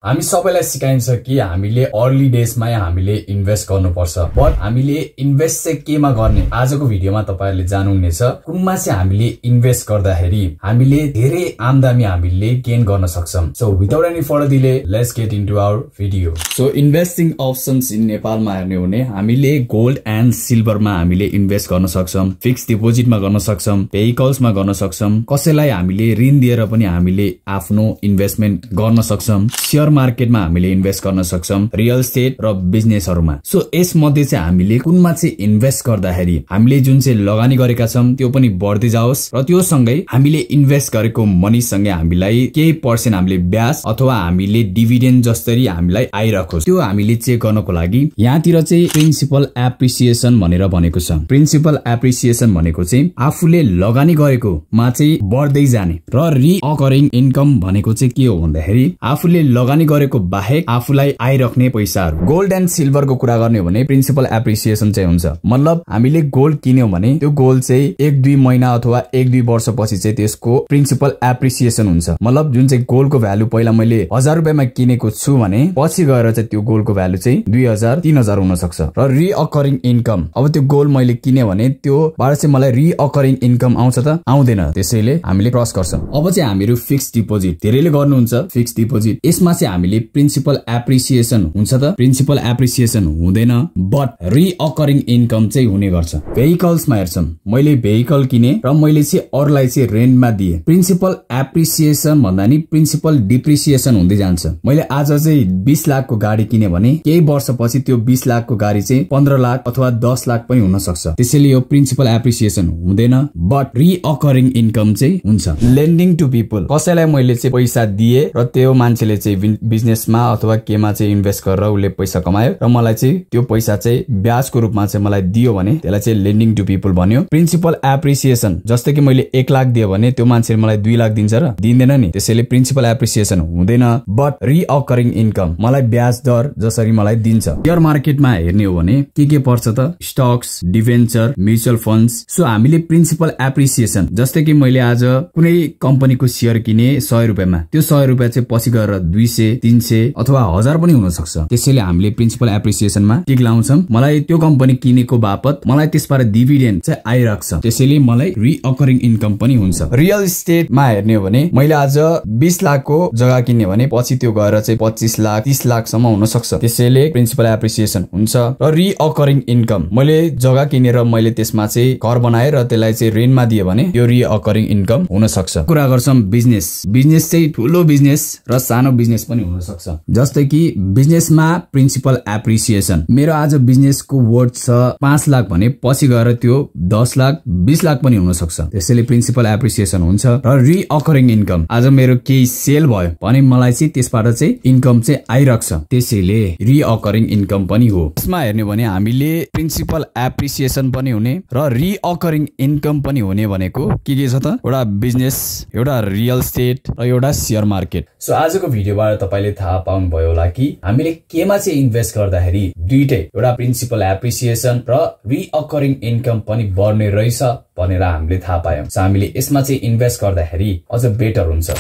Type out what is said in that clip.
हामी सबैलाई सिकाइन्छ कि हामीले अर्ली डेजमा हामीले इन्भेस्ट गर्नुपर्छ। बट हामीले इन्भेस्ट चाहिँ केमा गर्ने आजको भिडियोमा तपाईहरुले जान्नुहुनेछ। कुनमा चाहिँ हामीले इन्भेस्ट गर्दाखेरि हामीले धेरै आम्दानी हामीले गेन गर्न सक्छौं। So without any further delay let's get into our video. So investing options in नेपालमा हेर्ने हो भने हामीले गोल्ड एन्ड सिल्भरमा हामीले इन्भेस्ट गर्न सक्छौं, फिक्स डिपोजिटमा गर्न सक्छौं, भेहिकल्समा गर्न सक्छौं, कसैलाई हामीले ऋण दिएर पनि हामीले आफ्नो इन्भेस्टमेन्ट गर्न सक्छौं, शेयर मार्केटमा हामीले इन्भेस्ट गर्न सक्छौं, रियल एस्टेट र बिजनेसहरुमा। सो यस मध्ये चाहिँ हामीले कुनमा चाहिँ इन्भेस्ट गर्दाखेरि हामीले जुन चाहिँ लगानी गरेका छौं त्यो पनि बढ्दै जाओस् र त्यो सँगै हामीले इन्भेस्ट गरेको मनी सँगै हामीलाई केही पर्सेन्ट हामीले ब्याज अथवा हामीले डिभिडेन्ड जस्तै हामीलाई आइराखोस्। त्यो हामीले चेक गर्नको लागि यहाँतिर चाहिँ प्रिन्सिपल एप्रिसिएसन भनेर भनेको छ। प्रिन्सिपल एप्रिसिएसन भनेको चाहिँ आफूले लगानी गरेको मा चाहिँ बढ्दै जाने र रिअकरिङ इन्कम भनेको चाहिँ के हो भन्दाखेरि आफूले लगानी गरेको बाहेक आफूलाई आइराख्ने पैसाहरु। गोल्ड एन्ड सिल्भरको कुरा गर्ने हो भने प्रिन्सिपल एप्रिसिएसन चाहिँ हुन्छ। मतलब हामीले गोल्ड किन्यौ भने त्यो गोल्ड चाहिँ 1-2 महिना अथवा 1-2 वर्षपछि चाहिँ त्यसको प्रिन्सिपल एप्रिसिएसन हुन्छ। मतलब जुन चाहिँ गोल्डको भ्यालु पहिला मैले 1000 रुपैयाँमा किनेको छु भने पछि गएर चाहिँ त्यो गोल्डको भ्यालु चाहिँ 2000-3000 हुन सक्छ। र रिअकरिङ इन्कम, अब त्यो गोल्ड मैले किने भने त्यो बाट चाहिँ मलाई रिअकरिङ इन्कम आउँछ त आउँदैन, त्यसैले हामीले क्रस गर्छौं। अब चाहिँ हामीहरु फिक्स डिपोजिट धेरैले गर्नुहुन्छ। फिक्स डिपोजिट यसमा चाहिँ हामीले प्रिन्सिपल एप्रिसिएसन हुन्छ त प्रिन्सिपल एप्रिसिएसन हुँदैन, बट रिअकरिङ इन्कम चाहिँ हुने गर्छ। भेहिकल्समा हेर्छौं, मैले भेहिकल किने र मैले चाहिँ अरूलाई चाहिँ रेन्टमा दिए, प्रिन्सिपल एप्रिसिएसन भन्दा नि प्रिन्सिपल डिप्रिसिएसन हुँदै जान्छ। मैले आज चाहिँ 20 लाखको गाडी किने भने केही वर्षपछि त्यो 20 लाखको गाडी चाहिँ 15 लाख अथवा 10 लाख पनि हुन सक्छ। त्यसैले यो प्रिन्सिपल एप्रिसिएसन हुँदैन, बट रिअकरिङ इन्कम चाहिँ हुन्छ। लेन्डिङ टु पिपल, कसैलाई मैले चाहिँ पैसा दिए र त्यो मान्छेले चाहिँ बिजनेसमा अथवा केमा चाहिँ इन्भेस्ट गरेर उले पैसा कमायो र मलाई चाहिँ त्यो पैसा चाहिँ ब्याजको रूपमा चाहिँ मलाई दियो भने त्यसलाई चाहिँ लेन्डिङ टु पिपल भन्यो। प्रिन्सिपल एप्रिसिएसन, जस्तै कि मैले 1 लाख दियो भने त्यो मान्छेले मलाई 2 लाख दिन्छ र दिँदैन नि, त्यसैले प्रिन्सिपल एप्रिसिएसन हुँदैन, बट रिअकरिङ इन्कम मलाई ब्याज दर जसरी मलाई दिन्छ। शेयर मार्केटमा हेर्ने हो भने के पर्छ त स्टक्स, डिभेन्चर, म्युचुअल फन्ड्स। सो हामीले प्रिन्सिपल एप्रिसिएसन, जस्तै कि मैले आज कुनै कम्पनीको शेयर किने 100 रुपैयाँमा, त्यो 100 रुपैयाँ चाहिँ पछि गएर 200, 300 अथवा 1000 पनि हुन सक्छ। त्यसैले हामीले प्रिन्सिपल एप्रिसिएसनमा टिक लाउँछौं। मलाई त्यो कम्पनी किनेको बापत मलाई त्यसबाट डिभिडेन्ड चाहिँ आइराख्छ, त्यसैले मलाई रिअकरिङ इन्कम पनि हुन्छ। रियल एस्टेटमा हेर्ने हो भने मैले आज 20 लाखको जग्गा किन्ने भने पछि त्यो गएर चाहिँ 25 लाख 30 लाखसम्म हुन सक्छ, त्यसैले प्रिन्सिपल एप्रिसिएसन हुन्छ। र रिअकरिङ इन्कम, मैले जग्गा किनेर मैले त्यसमा चाहिँ घर बनाए र त्यसलाई चाहिँ रेन्टमा दिए भने त्यो रिअकरिङ इन्कम हुन सक्छ। कुरा गर्छौं बिजनेस। बिजनेस चाहिँ ठूलो बिजनेस र सानो बिजनेस पनि हुन सक्छ। जस्तै कि बिजनेसमा प्रिन्सिपल एप्रिसिएसन, मेरो आज बिजनेसको वर्थ छ 5 लाख भने पछि गएर त्यो 10 लाख 20 लाख पनि हुन सक्छ, त्यसैले प्रिन्सिपल एप्रिसिएसन हुन्छ। र रिअकरिङ इन्कम, आज मेरो केही सेल भयो भने मलाई चाहिँ त्यसबाट चाहिँ इन्कम चाहिँ आइराख्छ, त्यसैले रिअकरिङ इन्कम पनि हो। यसमा हेर्ने भने हामीले प्रिन्सिपल एप्रिसिएसन पनि हुने र रिअकरिङ इन्कम पनि हुने भनेको के छ त एउटा बिजनेस, एउटा रियल एस्टेट र एउटा शेयर मार्केट। सो आजको भिडियोबाट तपाईले थाहा पाउनु भयो होला कि हामीले केमा चाहिँ इन्भेस्ट गर्दाखेरि दुईटै एउटा प्रिन्सिपल एप्रिसिएसन र रिअकरिङ इन्कम पनि बढ्ने रहेछ भनेर हामीले थाहा पायौं। सो हामीले यसमा चाहिँ इन्भेस्ट गर्दाखेरि अझ बेटर हुन्छ।